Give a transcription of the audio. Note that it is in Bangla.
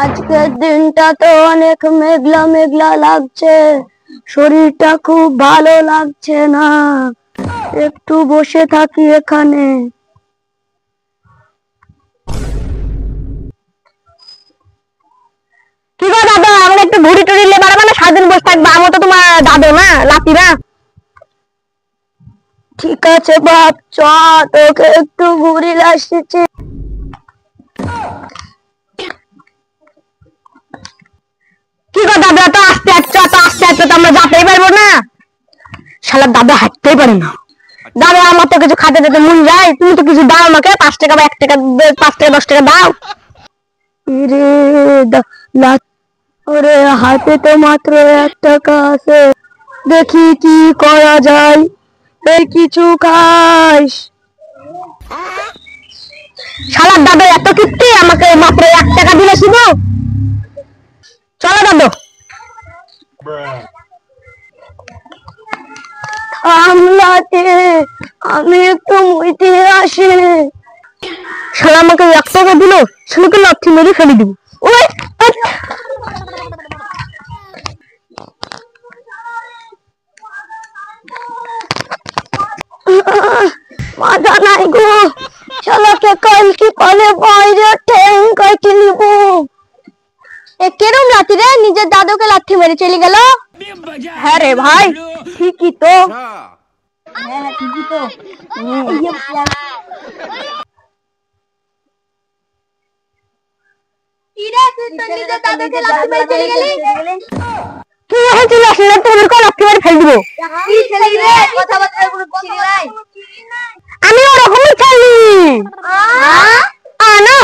আজকের দিনটা তো অনেক মেঘলা মেঘলা লাগছে, শরীরটা খুব ভালো লাগছে না। একটু বসে থাকি এখানে। কি গো দাদা, আমরা একটু ঘুরি টুরি নিয়ে বেড়াবো না? সারাদিন বসে থাকবো? আমি তো তোমার দাদু না, লাতি না। ঠিক আছে বাপ, চ তোকে একটু ঘুরি আসছি। কি গো দাদা, তো আস্তে আস্তে তো আমরা যেতেই পারবো না। শালা দাদা হাঁটতেই পারে না। দাদা আমার তো কিছু খাতে দিতে মন যায়, তুমি তো কিছু দাও আমাকে, 5 টাকা বা 1 টাকা, 5 টাকা 10 টাকা দাও। ওরে হাতে তো মাত্র 1 টাকা আছে, দেখি কি করা যায়। এই কিছু খাইস। শালার দাদা এত কিপ্টে, আমাকে মাত্র 1 টাকা দিলে শুধু। চলো দাদু। থামলাতে, আমি একটু মুইতে আসি। শালা আমাকে 1 টাকা দিল, শালাকে লাথি মেরে ফেলে দিব। ওই মাথা নাই গো, শালাকে কালকে পালে বাইরে ঠ্যাং কাটি নিব। কেরম লাথি রে, নিজের দাদুকে লাথি মেরে চলে গেল। হ্যাঁ রে ভাই, ঠিকই তো। হ্যাঁ ঠিকই তো। কি হয়েছিল? আসলে তোদের কোন লাথি মেরে ফেলে দিব। আমি ওরকমই খেলি। আনা